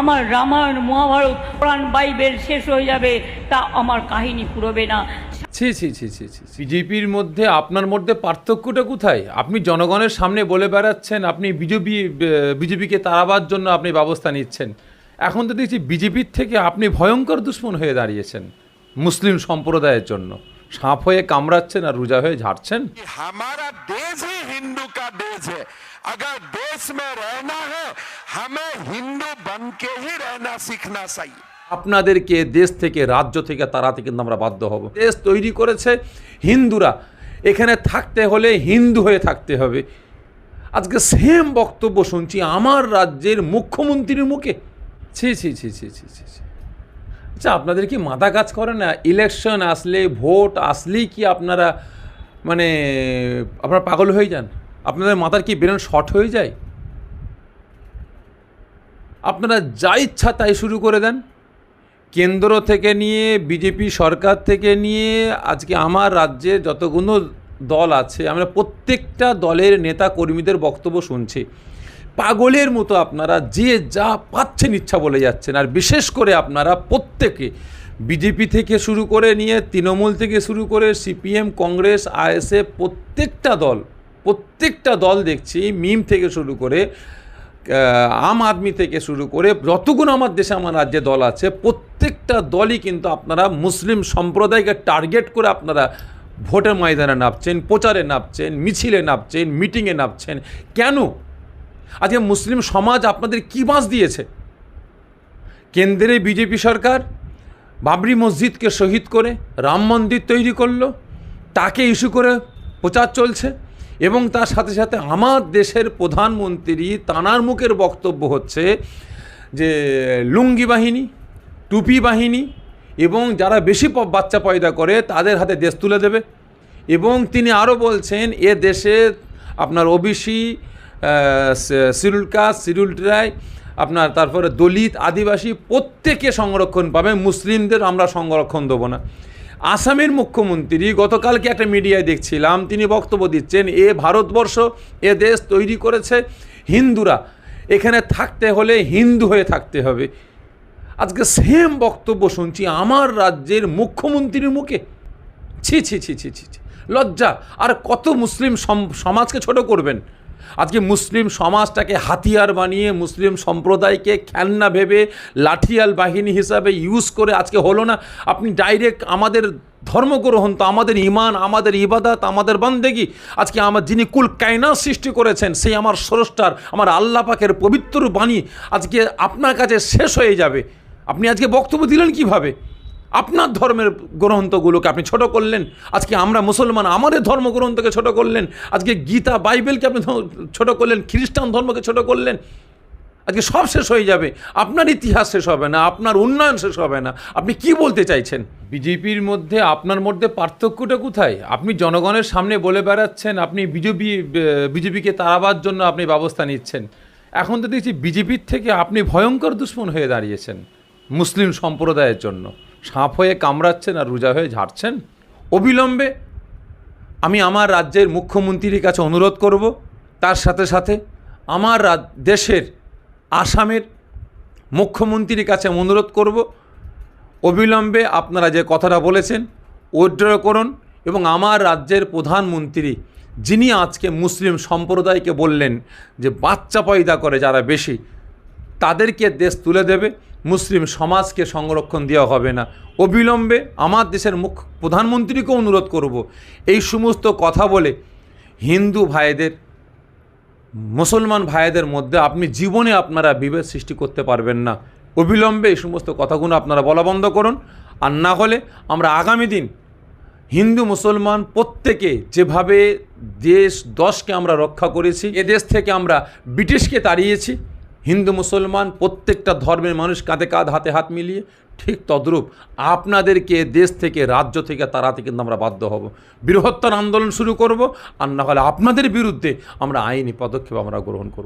আমার রামায়ণ মহাভারত কোরআন বাইবেল শেষ হয়ে যাবে, তা আমার কাহিনী পুরোবে না। ছি ছি ছি ছি ছি বিজেপির মধ্যে আপনার মধ্যে পার্থক্যটা কোথায়? আপনি জনগণের সামনে বলে বেড়াচ্ছেন আপনি বিজেপিকে তাড়াবার জন্য আপনি ব্যবস্থা নিচ্ছেন। এখন তো দেখছি বিজেপির থেকে আপনি ভয়ঙ্কর দুশ্মন হয়ে দাঁড়িয়েছেন মুসলিম সম্প্রদায়ের জন্য। সাপ হয়ে কামড়াচ্ছেন আর রোজা হয়ে ঝাড়ছেন। हमारा देश ही हिंदू का देश है। अगर देश में रहना है हमें हिंदू बन के ही रहना सीखना चाहिए। আপনাদেরকে দেশ থেকে রাজ্য থেকে তাড়াতে কিন্তু আমরা বাধ্য হব। দেশ তৈরি করেছে হিন্দুরা, এখানে থাকতে হলে হিন্দু হয়ে থাকতে হবে। আজকে সেম বক্তব্য শুনছি আমার রাজ্যের মুখ্যমন্ত্রীর মুখে। ছি ছি ছি ছি ছি ছি ছি। আচ্ছা, আপনাদের কি মাথা কাজ করে না? ইলেকশন আসলে, ভোট আসলেই কি আপনারা আপনারা পাগল হয়ে যান? আপনাদের মাথার কি ব্রেন শর্ট হয়ে যায়? আপনারা যা ইচ্ছা তাই শুরু করে দেন। কেন্দ্র থেকে নিয়ে, বিজেপি সরকার থেকে নিয়ে, আজকে আমার রাজ্যে যতগুলো দল আছে আমরা প্রত্যেকটা দলের নেতা কর্মীদের বক্তব্য শুনছি। পাগলের মতো আপনারা যে যা পাচ্ছেন ইচ্ছা বলে যাচ্ছেন। আর বিশেষ করে আপনারা প্রত্যেকে বিজেপি থেকে শুরু করে নিয়ে, তৃণমূল থেকে শুরু করে সিপিএম, কংগ্রেস, আইএসএফ, প্রত্যেকটা দল দেখছি, মিম থেকে শুরু করে আম আদমি থেকে শুরু করে যতগুলো আমার দেশে আমার রাজ্যে দল আছে, প্রত্যেকটা দলই কিন্তু আপনারা মুসলিম সম্প্রদায়কে টার্গেট করে আপনারা ভোটের ময়দানে নামছেন, প্রচারে নামছেন, মিছিলে নামছেন, মিটিংয়ে নামছেন। কেন? আজকে মুসলিম সমাজ আপনাদের কী বাঁশ দিয়েছে? কেন্দ্রে বিজেপি সরকার বাবরি মসজিদকে শহীদ করে রাম মন্দির তৈরি করলো, তাকে ইস্যু করে প্রচার চলছে। এবং তার সাথে সাথে আমার দেশের প্রধানমন্ত্রী তানার মুখের বক্তব্য হচ্ছে যে লুঙ্গি বাহিনী, টুপি বাহিনী এবং যারা বেশি বাচ্চা পয়দা করে তাদের হাতে দেশ তুলে দেবে। এবং তিনি আরও বলছেন এ দেশে আপনার OBC, schedule caste, schedule tribe, আপনার তারপরে দলিত, আদিবাসী প্রত্যেকে সংরক্ষণ পাবে, মুসলিমদের আমরা সংরক্ষণ দেবো না। আসামের মুখ্যমন্ত্রী গতকালকে একটা মিডিয়ায় দেখছিলাম, তিনি বক্তব্য দিচ্ছেন এ ভারতবর্ষ, এ দেশ তৈরি করেছে হিন্দুরা, এখানে থাকতে হলে হিন্দু হয়ে থাকতে হবে। আজকে সেম বক্তব্য শুনছি আমার রাজ্যের মুখ্যমন্ত্রীর মুখে। ছি ছি ছি ছি ছি ছি, লজ্জা। আর কত মুসলিম সমাজকে ছোট করবেন? আজকে মুসলিম সমাজটাকে হাতিয়ার বানিয়ে, মুসলিম সম্প্রদায়কে খেলনা ভেবে, লাঠিয়াল বাহিনী হিসাবে ইউজ করে আজকে হলো না। আপনি ডাইরেক্ট আমাদের ধর্মগ্রহণ তো, আমাদের ইমান, আমাদের ইবাদত, আমাদের বান্দেগি, আজকে আমার যিনি কুল কায়নাত সৃষ্টি করেছেন সেই আমার স্রষ্টার, আমার আল্লাহ পাকের পবিত্র বাণী আজকে আপনার কাছে শেষ হয়ে যাবে। আপনি আজকে বক্তব্য দিলেন কিভাবে? আপনার ধর্মের গ্রন্থগুলোকে আপনি ছোট করলেন। আজকে আমরা মুসলমান, আমাদের ধর্মগ্রন্থকে ছোট করলেন। আজকে গীতা, বাইবেলকে আপনি ছোট করলেন, খ্রিস্টান ধর্মকে ছোট করলেন। আজকে সব শেষ হয়ে যাবে, আপনার ইতিহাস শেষ হবে না, আপনার উন্নয়ন শেষ হবে না। আপনি কি বলতে চাইছেন? বিজেপির মধ্যে আপনার মধ্যে পার্থক্যটা কোথায়? আপনি জনগণের সামনে বলে বেড়াচ্ছেন আপনি বিজেপিকে তাড়াবার জন্য আপনি ব্যবস্থা নিচ্ছেন। এখন তো দেখছি বিজেপির থেকে আপনি ভয়ঙ্কর দুশ্মন হয়ে দাঁড়িয়েছেন মুসলিম সম্প্রদায়ের জন্য। সাপ হয়ে কামড়াচ্ছেন আর রোজা হয়ে ঝাড়ছেন। অবিলম্বে আমি আমার রাজ্যের মুখ্যমন্ত্রীর কাছে অনুরোধ করব, তার সাথে সাথে আমার দেশের আসামের মুখ্যমন্ত্রীর কাছে অনুরোধ করব, অবিলম্বে আপনারা যে কথাটা বলেছেন উইথড্র করুন। এবং আমার রাজ্যের প্রধানমন্ত্রী যিনি আজকে মুসলিম সম্প্রদায়কে বললেন যে বাচ্চা পয়দা করে যারা বেশি তাদেরকে দেশ তুলে দেবে, মুসলিম সমাজকে সংরক্ষণ দেওয়া হবে না, অবিলম্বে আমার দেশের প্রধানমন্ত্রীকে অনুরোধ করব এই সমস্ত কথা বলে হিন্দু ভাইদের, মুসলমান ভাইদের মধ্যে আপনি জীবনে আপনারা বিভেদ সৃষ্টি করতে পারবেন না। অবিলম্বে এই সমস্ত কথাগুলো আপনারা বলা বন্ধ করুন। আর না হলে আমরা আগামী দিন হিন্দু মুসলমান প্রত্যেকে যেভাবে দেশকে আমরা রক্ষা করেছি, এ দেশ থেকে আমরা ব্রিটিশকে তাড়িয়েছি, হিন্দু মুসলমান প্রত্যেকটা ধর্মের মানুষ কাঁধে কাঁধ, হাতে হাত মিলিয়ে, ঠিক তদ্রূপ আপনাদেরকে দেশ থেকে রাজ্য থেকে তাড়াতে কিন্তু আমরা বাধ্য হব। বৃহত্তর আন্দোলন শুরু করব। আর না হলে আপনাদের বিরুদ্ধে আমরা আইনি পদক্ষেপ আমরা গ্রহণ করব।